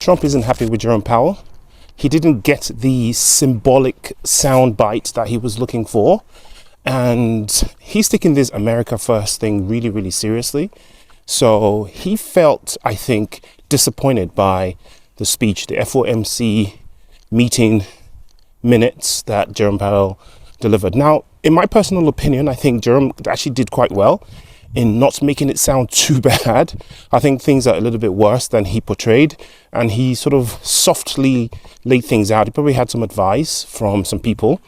Trump isn't happy with Jerome Powell. He didn't get the symbolic soundbite that he was looking for. And he's taking this America First thing really, really seriously. So he felt, I think, disappointed by the speech, the FOMC meeting minutes that Jerome Powell delivered. Now, in my personal opinion, I think Jerome actually did quite well in not making it sound too bad. I think things are a little bit worse than he portrayed, and he sort of softly laid things out. He probably had some advice from some people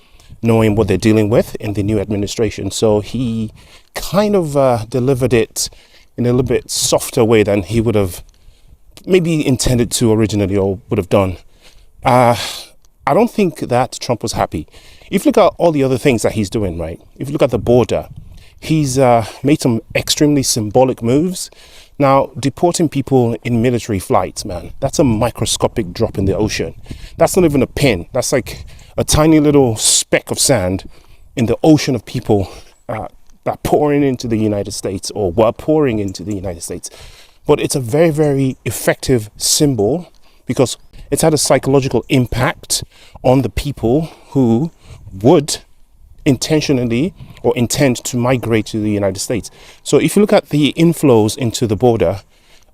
knowing what they're dealing with in the new administration. So he kind of delivered it in a little bit softer way than he would have maybe intended to originally or would have done. I don't think that Trump was happy. If you look at all the other things that he's doing, right? If you look at the border, he's made some extremely symbolic moves. Now, deporting people in military flights, man, that's a microscopic drop in the ocean. That's not even a pin. That's like a tiny little speck of sand in the ocean of people that are pouring into the United States or were pouring into the United States. But it's a very, very effective symbol because it's had a psychological impact on the people who would intentionally or intend to migrate to the United States. So if you look at the inflows into the border,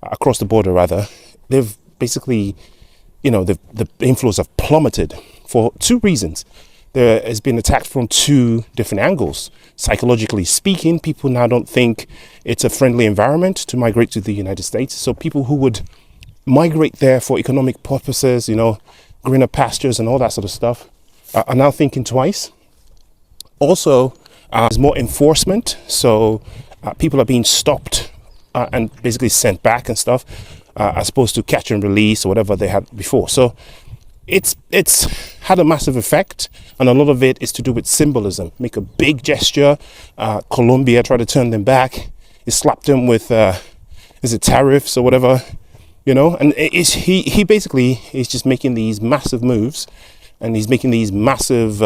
across the border rather, they've basically, the inflows have plummeted for two reasons. There has been attacked from two different angles. Psychologically speaking, people now don't think it's a friendly environment to migrate to the United States. So people who would migrate there for economic purposes, greener pastures and all that sort of stuff, are now thinking twice. Also, there's more enforcement, so people are being stopped and basically sent back and stuff, as opposed to catch and release or whatever they had before. So it's had a massive effect, and a lot of it is to do with symbolism. Make a big gesture. Colombia tried to turn them back. He slapped them with, is it tariffs or whatever, And he basically is just making these massive moves, and he's making these massive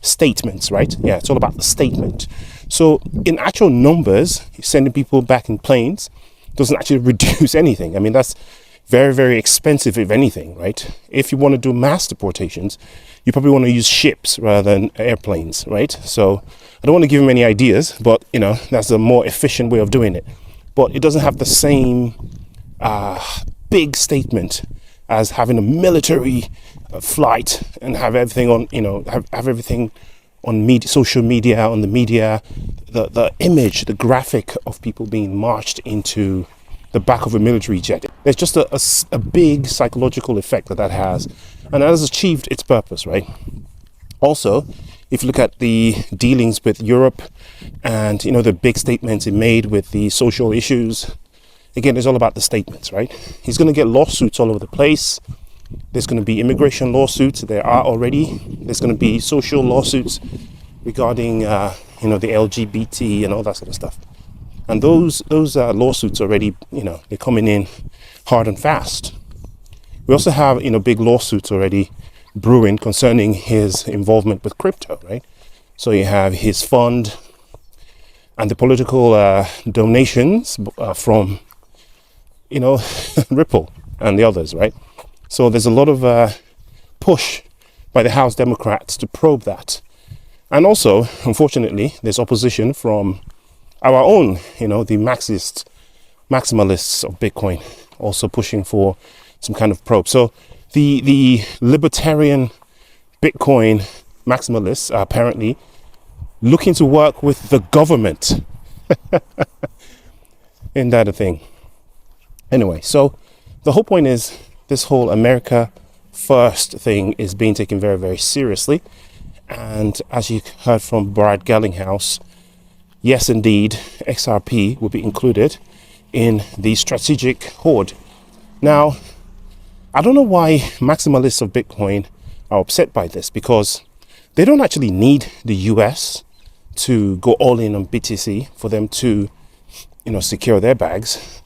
statements, right? Yeah, it's all about the statement. So in actual numbers, sending people back in planes doesn't actually reduce anything. I mean, that's very, very expensive, if anything, right? If you want to do mass deportations, you probably want to use ships rather than airplanes, right? So I don't want to give him any ideas, but that's a more efficient way of doing it. But it doesn't have the same big statement as having a military flight and have everything on, have everything on media, social media, on the media, the image, the graphic of people being marched into the back of a military jet. There's just a big psychological effect that has, and that has achieved its purpose, right? Also, if you look at the dealings with Europe and, the big statements he made with the social issues, again, it's all about the statements, right? He's going to get lawsuits all over the place. There's going to be immigration lawsuits. There are already. There's going to be social lawsuits regarding, the LGBT and all that sort of stuff. And those lawsuits already, they're coming in hard and fast. We also have, big lawsuits already brewing concerning his involvement with crypto, right? So you have his fund and the political donations from, Ripple and the others, right? So there's a lot of push by the House Democrats to probe that. And also, unfortunately, there's opposition from our own, the maximalists of Bitcoin, also pushing for some kind of probe. So the libertarian Bitcoin maximalists are apparently looking to work with the government. Isn't that a thing? Anyway, so the whole point is this whole America First thing is being taken very, very seriously. And as you heard from Brad Garlinghouse, yes, indeed, XRP will be included in the strategic hoard. Now, I don't know why maximalists of Bitcoin are upset by this, because they don't actually need the US to go all in on BTC for them to, secure their bags,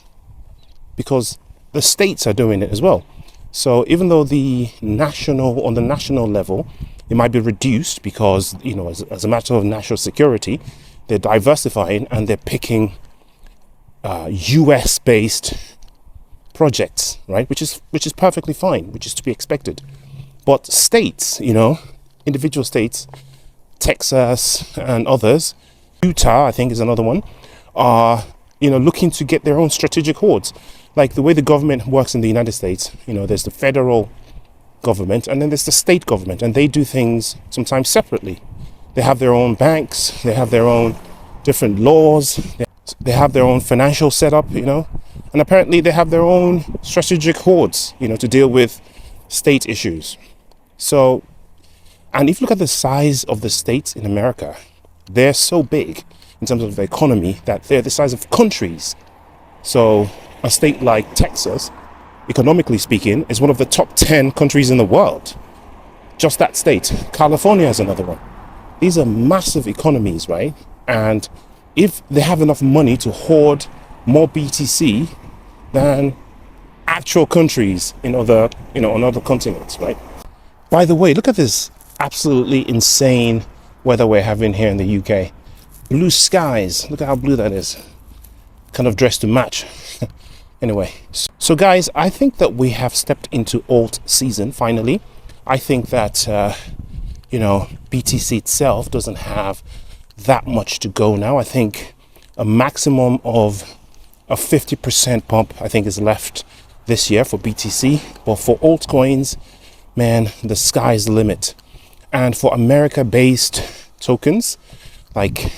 because the states are doing it as well. So even though on the national level, it might be reduced because, as a matter of national security, they're diversifying and they're picking US-based projects, right? Which is perfectly fine, which is to be expected. But states, individual states, Texas and others, Utah, I think is another one, are, looking to get their own strategic hoards. Like the way the government works in the United States, there's the federal government and then there's the state government, and they do things sometimes separately. They have their own banks, they have their own different laws, they have their own financial setup, and apparently they have their own strategic hoards, to deal with state issues. So, and if you look at the size of the states in America, they're so big in terms of the economy that they're the size of countries. So a state like Texas, economically speaking, is one of the top 10 countries in the world. Just that state. California is another one. These are massive economies, right? And if they have enough money to hoard more BTC than actual countries in other, on other continents, right? By the way, look at this absolutely insane weather we're having here in the UK. Blue skies. Look at how blue that is. Kind of dressed to match. Anyway, so guys, I think that we have stepped into alt season finally. I think that BTC itself doesn't have that much to go now. I think a maximum of a 50% pump I think is left this year for BTC, but for altcoins, man, the sky's the limit. And for America based tokens, like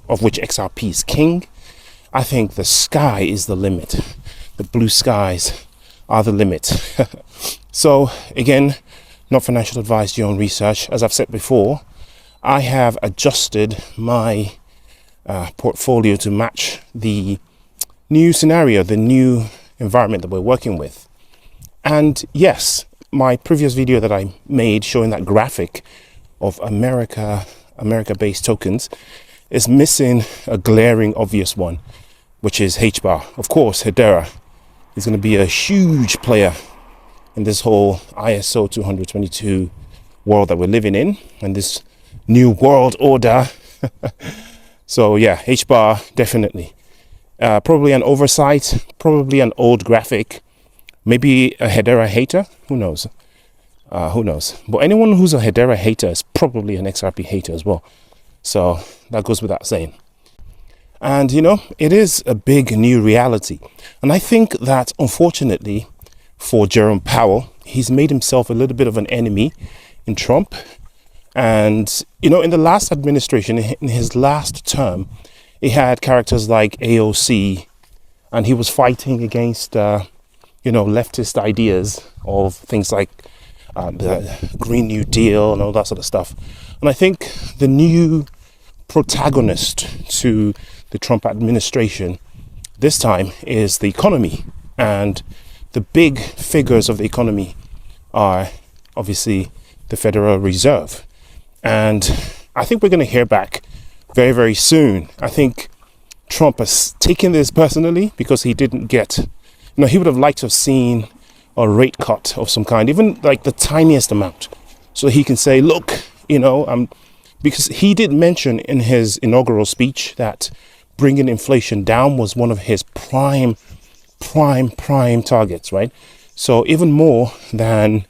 of which XRP is king, I think the sky is the limit. The blue skies are the limit. So again, not financial advice, your own research. As I've said before, I have adjusted my portfolio to match the new scenario, the new environment that we're working with. And yes, my previous video that I made showing that graphic of America-based tokens is missing a glaring obvious one, which is HBAR. Of course, Hedera is going to be a huge player in this whole ISO20022 world that we're living in, and this new world order. So yeah, HBAR definitely. Probably an oversight, probably an old graphic, maybe a Hedera hater, who knows? But anyone who's a Hedera hater is probably an XRP hater as well. So that goes without saying. And it is a big new reality. And I think that unfortunately for Jerome Powell, he's made himself a little bit of an enemy in Trump. And, in the last administration, in his last term, he had characters like AOC, and he was fighting against, leftist ideas of things like the Green New Deal and all that sort of stuff. And I think the new protagonist to the Trump administration this time is the economy, and the big figures of the economy are obviously the Federal Reserve. And I think we're going to hear back very, very soon. I think Trump has taken this personally because he didn't get, he would have liked to have seen a rate cut of some kind, even like the tiniest amount, so he can say, look, because he did mention in his inaugural speech that bringing inflation down was one of his prime targets, right? So even more than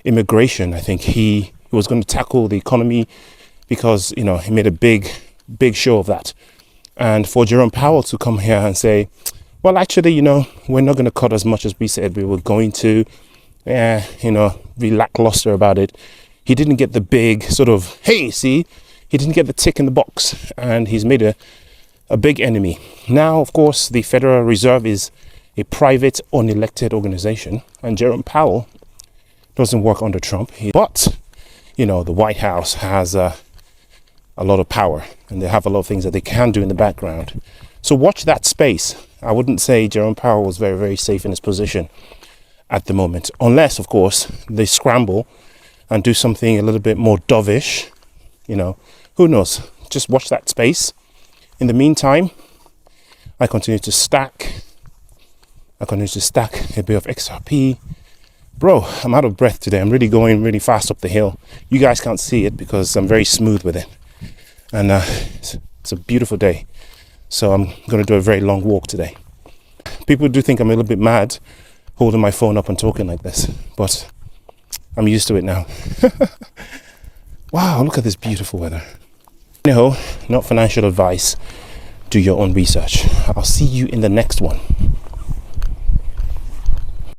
immigration, I think he was going to tackle the economy because, he made a big show of that. And for Jerome Powell to come here and say, well, actually, we're not going to cut as much as we said we were going to, be lackluster about it. He didn't get the big sort of, hey, see, he didn't get the tick in the box, and he's made a big enemy. Now, of course, the Federal Reserve is a private, unelected organization, and Jerome Powell doesn't work under Trump. But, the White House has a lot of power, and they have a lot of things that they can do in the background. So watch that space. I wouldn't say Jerome Powell was very, very safe in his position at the moment, unless, of course, they scramble and do something a little bit more dovish. Who knows? Just watch that space. In the meantime, I continue to stack a bit of XRP. Bro, I'm out of breath today. I'm really going really fast up the hill. You guys can't see it because I'm very smooth with it. And it's a beautiful day. So I'm going to do a very long walk today. People do think I'm a little bit mad holding my phone up and talking like this, but I'm used to it now. Wow, look at this beautiful weather. Anyhow, not financial advice. Do your own research. I'll see you in the next one.